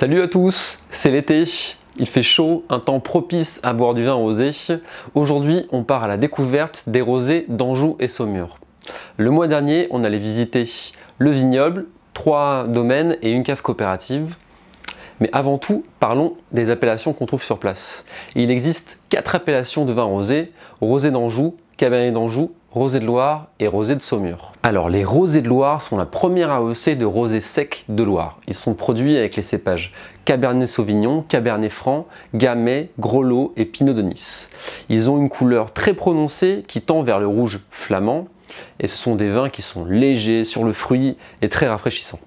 Salut à tous, c'est l'été, il fait chaud, un temps propice à boire du vin rosé. Aujourd'hui, on part à la découverte des rosés d'Anjou et Saumur. Le mois dernier, on allait visiter le vignoble, 3 domaines et une cave coopérative. Mais avant tout, parlons des appellations qu'on trouve sur place. Il existe 4 appellations de vin rosé: rosé d'Anjou, cabernet d'Anjou, rosé de Loire et rosé de Saumur. Alors les rosés de Loire sont la première AOC de rosé sec de Loire. Ils sont produits avec les cépages Cabernet Sauvignon, Cabernet Franc, Gamay, Grolot et Pinot de Nice. Ils ont une couleur très prononcée qui tend vers le rouge flamand et ce sont des vins qui sont légers sur le fruit et très rafraîchissants.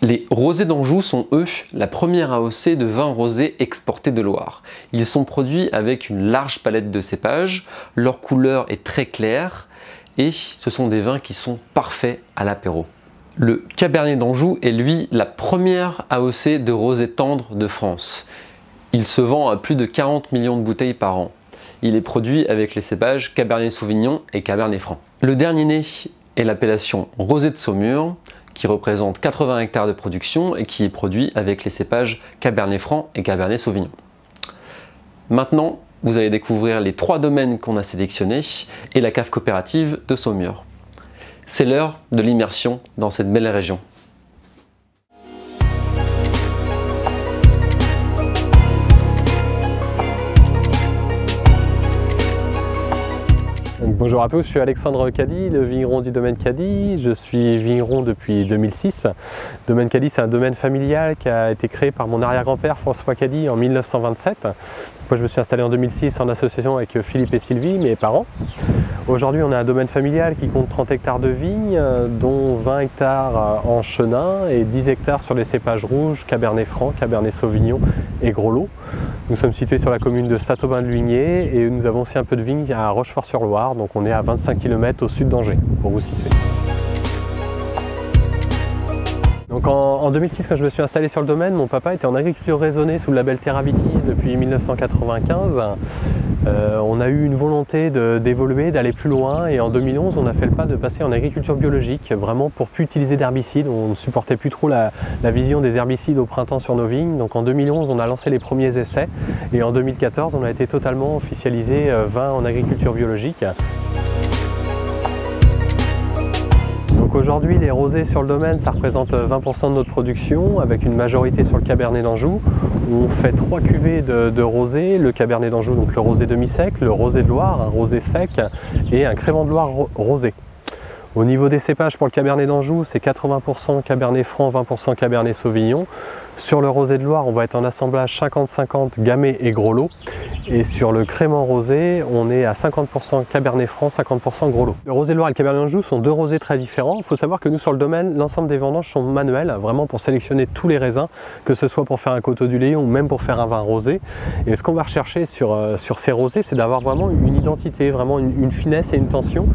Les rosés d'Anjou sont, eux, la première AOC de vins rosés exportés de Loire. Ils sont produits avec une large palette de cépages, leur couleur est très claire et ce sont des vins qui sont parfaits à l'apéro. Le Cabernet d'Anjou est lui la première AOC de rosé tendre de France. Il se vend à plus de 40 millions de bouteilles par an. Il est produit avec les cépages Cabernet Sauvignon et Cabernet Franc. Le dernier né est l'appellation rosé de Saumur, qui représente 80 hectares de production et qui est produit avec les cépages Cabernet Franc et Cabernet Sauvignon. Maintenant, vous allez découvrir les 3 domaines qu'on a sélectionnés et la cave coopérative de Saumur. C'est l'heure de l'immersion dans cette belle région. Bonjour à tous, je suis Alexandre Caddy, le vigneron du domaine Caddy. Je suis vigneron depuis 2006. Domaine Caddy, c'est un domaine familial qui a été créé par mon arrière-grand-père François Caddy en 1927. Moi, je me suis installé en 2006 en association avec Philippe et Sylvie, mes parents. Aujourd'hui, on a un domaine familial qui compte 30 hectares de vignes, dont 20 hectares en chenin et 10 hectares sur les cépages rouges, Cabernet Franc, Cabernet Sauvignon et Grolot. Nous sommes situés sur la commune de Saint-Aubin-de-Luigné et nous avons aussi un peu de vignes à Rochefort-sur-Loire, donc on est à 25 km au sud d'Angers, pour vous situer. Donc en 2006, quand je me suis installé sur le domaine, mon papa était en agriculture raisonnée sous le label Terravitis depuis 1995. On a eu une volonté d'évoluer, d'aller plus loin, et en 2011 on a fait le pas de passer en agriculture biologique, vraiment pour plus utiliser d'herbicides. On ne supportait plus trop la vision des herbicides au printemps sur nos vignes. Donc en 2011 on a lancé les premiers essais et en 2014 on a été totalement officialisé vin en agriculture biologique. Donc aujourd'hui, les rosés sur le domaine, ça représente 20% de notre production, avec une majorité sur le Cabernet d'Anjou. On fait 3 cuvées de rosés, le Cabernet d'Anjou, donc le rosé demi-sec, le rosé de Loire, un rosé sec et un crément de Loire rosé. Au niveau des cépages, pour le Cabernet d'Anjou, c'est 80% Cabernet Franc, 20% Cabernet Sauvignon. Sur le rosé de Loire, on va être en assemblage 50-50 Gamay et Grolot. Et sur le crément rosé, on est à 50% Cabernet Franc, 50% Grolot. Le rosé de Loire et le Cabernet d'Anjou sont 2 rosés très différents. Il faut savoir que nous, sur le domaine, l'ensemble des vendanges sont manuelles, vraiment pour sélectionner tous les raisins, que ce soit pour faire un coteau du Léon ou même pour faire un vin rosé. Et ce qu'on va rechercher sur ces rosés, c'est d'avoir vraiment une identité, vraiment une finesse et une tension.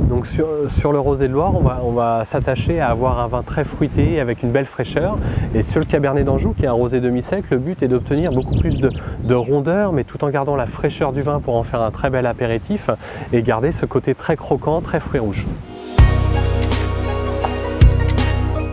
Donc sur le rosé de Loire, on va s'attacher à avoir un vin très fruité avec une belle fraîcheur. Et sur le Cabernet d'Anjou, qui est un rosé demi-sec, le but est d'obtenir beaucoup plus de rondeur, mais tout en gardant la fraîcheur du vin pour en faire un très bel apéritif et garder ce côté très croquant, très fruit rouge.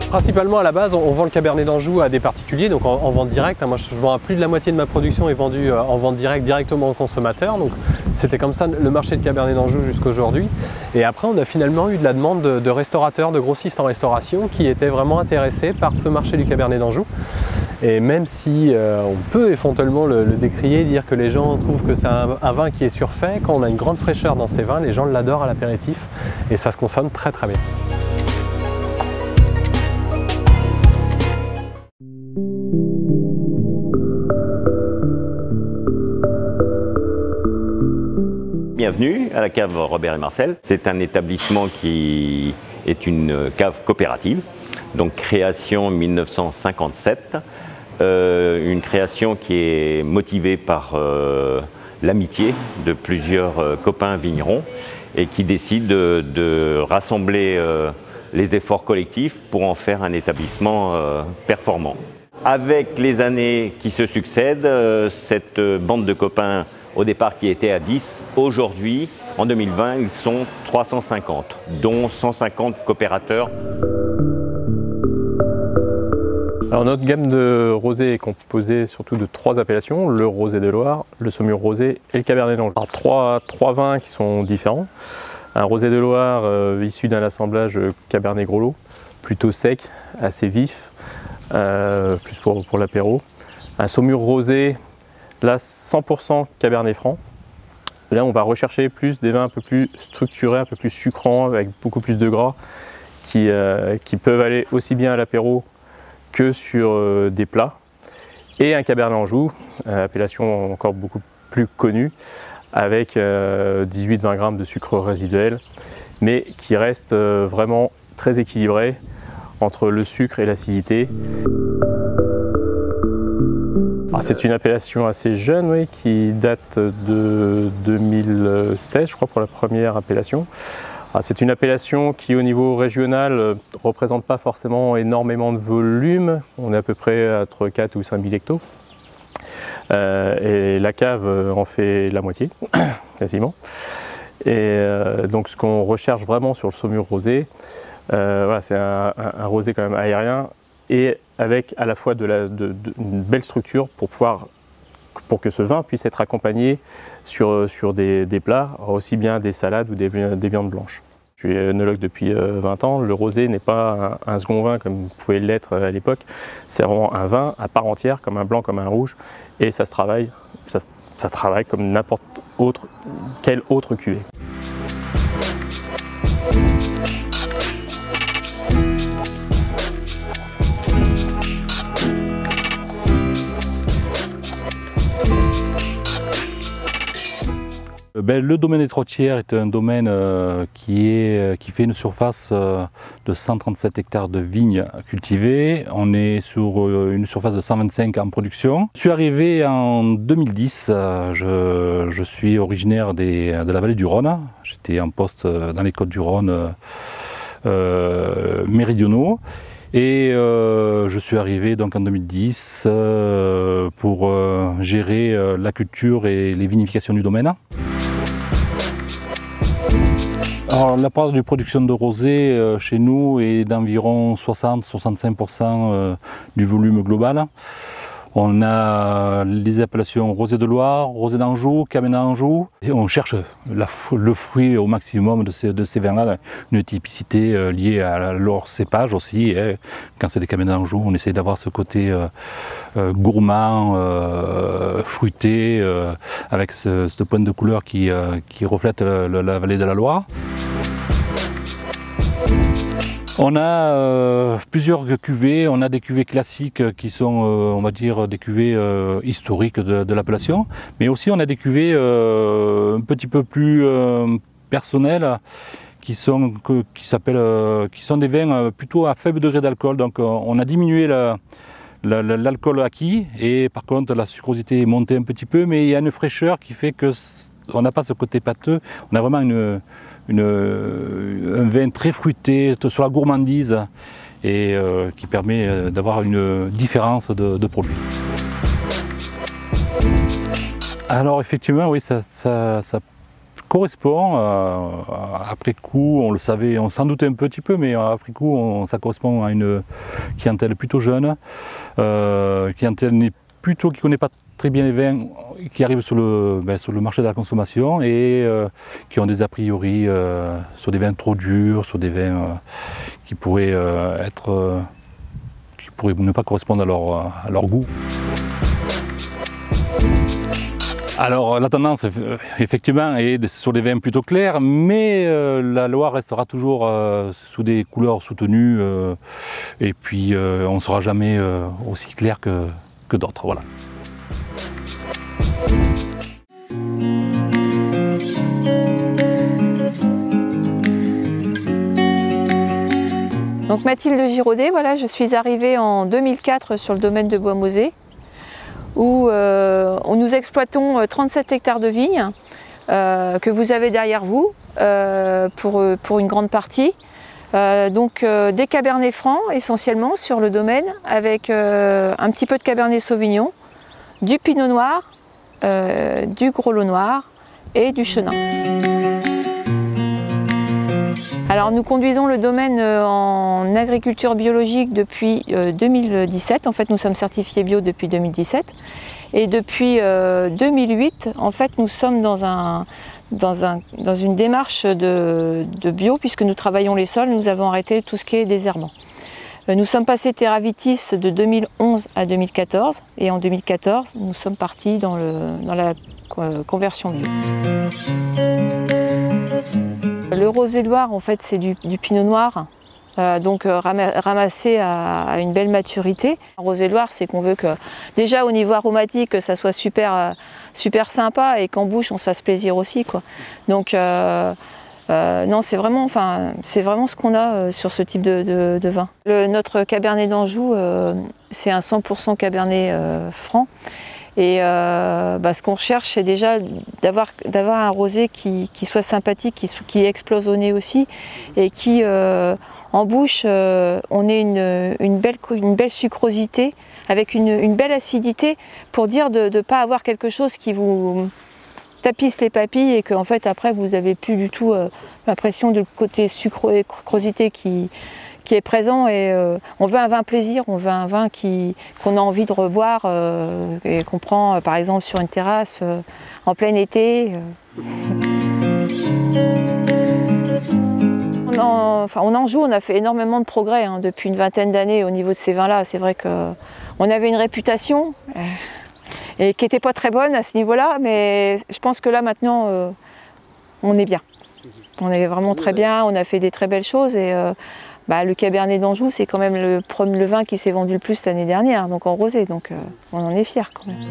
Principalement à la base, on vend le Cabernet d'Anjou à des particuliers, donc en vente directe. Moi, je vends plus de la moitié de ma production est vendue en vente directe directement aux consommateurs. Donc c'était comme ça le marché de Cabernet d'Anjou jusqu'à aujourd'hui. Et après, on a finalement eu de la demande de restaurateurs, de grossistes en restauration qui étaient vraiment intéressés par ce marché du Cabernet d'Anjou. Et même si on peut éventuellement le décrier, dire que les gens trouvent que c'est un vin qui est surfait, quand on a une grande fraîcheur dans ces vins, les gens l'adorent à l'apéritif et ça se consomme très très bien. Bienvenue à la cave Robert et Marcel. C'est un établissement qui est une cave coopérative, donc création 1957. Une création qui est motivée par l'amitié de plusieurs copains vignerons et qui décide de rassembler les efforts collectifs pour en faire un établissement performant. Avec les années qui se succèdent, cette bande de copains au départ qui était à 10, aujourd'hui, en 2020, ils sont 350, dont 150 coopérateurs. Alors notre gamme de rosé est composée surtout de 3 appellations, le rosé de Loire, le saumur rosé et le cabernet d'Anjou. Alors trois vins qui sont différents. Un rosé de Loire issu d'un assemblage cabernet gros lot, plutôt sec, assez vif, plus pour l'apéro. Un saumur rosé, là 100% cabernet franc. Là on va rechercher plus des vins un peu plus structurés, un peu plus sucrants, avec beaucoup plus de gras, qui peuvent aller aussi bien à l'apéro que sur des plats. Et un cabernet Anjou, appellation encore beaucoup plus connue, avec 18-20 grammes de sucre résiduel, mais qui reste vraiment très équilibré entre le sucre et l'acidité. C'est une appellation assez jeune, oui, qui date de 2016, je crois, pour la première appellation. C'est une appellation qui, au niveau régional, ne représente pas forcément énormément de volume. On est à peu près entre 4 ou 5 000 hectos. Et la cave en fait la moitié, quasiment. Et donc ce qu'on recherche vraiment sur le saumur rosé, voilà, c'est un rosé quand même aérien et avec à la fois une belle structure pour que ce vin puisse être accompagné sur des plats, aussi bien des salades ou des viandes blanches. Je suis œnologue depuis 20 ans, le rosé n'est pas un second vin comme pouvait l'être à l'époque, c'est vraiment un vin à part entière, comme un blanc, comme un rouge, et ça se travaille, ça travaille comme n'importe quelle autre cuvée. Le domaine des Trottières est un domaine qui fait une surface de 137 hectares de vignes cultivées. On est sur une surface de 125 en production. Je suis arrivé en 2010, je suis originaire de la vallée du Rhône. J'étais en poste dans les Côtes-du-Rhône méridionaux. Et je suis arrivé donc en 2010 pour gérer la culture et les vinifications du domaine. Alors, la part de production de rosé chez nous est d'environ 60-65% du volume global. On a les appellations rosé de Loire, rosé d'Anjou, cabernet d'Anjou. Et on cherche le fruit au maximum de ces vins-là, une typicité liée à leur cépage aussi. Et quand c'est des cabernets d'Anjou, on essaie d'avoir ce côté gourmand, fruité, avec cette pointe de couleur qui reflète la vallée de la Loire. On a plusieurs cuvées, on a des cuvées classiques qui sont, on va dire, des cuvées historiques de l'appellation, mais aussi on a des cuvées un petit peu plus personnelles qui sont des vins plutôt à faible degré d'alcool. Donc on a diminué l'alcool acquis et par contre la sucrosité est montée un petit peu, mais il y a une fraîcheur qui fait que on n'a pas ce côté pâteux, on a vraiment un vin très fruité, sur la gourmandise et qui permet d'avoir une différence de produit. Alors effectivement, oui, ça correspond, après coup, on le savait, on s'en doutait un petit peu, mais après coup, ça correspond à une clientèle plutôt jeune, clientèle qui ne connaît pas très bien les vins qui arrivent sur le marché de la consommation et qui ont des a priori sur des vins trop durs, sur des vins qui pourraient ne pas correspondre à leur goût. Alors la tendance effectivement est sur des vins plutôt clairs, mais la Loire restera toujours sous des couleurs soutenues et puis on ne sera jamais aussi clair que d'autres. Voilà. Donc Mathilde Giraudet, voilà, je suis arrivée en 2004 sur le domaine de Bois-Mosée où nous exploitons 37 hectares de vignes que vous avez derrière vous pour une grande partie. Donc des cabernets francs essentiellement sur le domaine avec un petit peu de cabernet sauvignon, du pinot noir, du gros lot noir et du chenin. Alors nous conduisons le domaine en agriculture biologique depuis 2017. En fait, nous sommes certifiés bio depuis 2017. Et depuis 2008, en fait, nous sommes dans une démarche de bio, puisque nous travaillons les sols, nous avons arrêté tout ce qui est désherbant. Nous sommes passés Terravitis de 2011 à 2014, et en 2014, nous sommes partis dans la conversion bio. Le rosé de Loire, en fait, c'est du pinot noir. Donc ramassé à une belle maturité. Un rosé de Loire, c'est qu'on veut que, déjà au niveau aromatique, que ça soit super sympa et qu'en bouche on se fasse plaisir aussi, quoi. Donc non, c'est vraiment ce qu'on a sur ce type de vin. Notre Cabernet d'Anjou, c'est un 100% Cabernet franc. Et ce qu'on recherche, c'est déjà d'avoir un rosé qui soit sympathique, qui explose au nez aussi, et qui en bouche, on ait une belle sucrosité avec une belle acidité, pour dire de ne pas avoir quelque chose qui vous tapisse les papilles et qu'en fait après vous n'avez plus du tout l'impression de côté sucrosité qui est présent. Et on veut un vin plaisir, on veut un vin qu'on a envie de reboire et qu'on prend par exemple sur une terrasse en plein été. En Anjou, on a fait énormément de progrès depuis une vingtaine d'années au niveau de ces vins-là. C'est vrai qu'on avait une réputation et qui n'était pas très bonne à ce niveau-là, mais je pense que là maintenant, on est bien. On est vraiment très bien, on a fait des très belles choses. Et le Cabernet d'Anjou, c'est quand même le vin qui s'est vendu le plus l'année dernière, donc en rosé, donc on en est fiers quand même.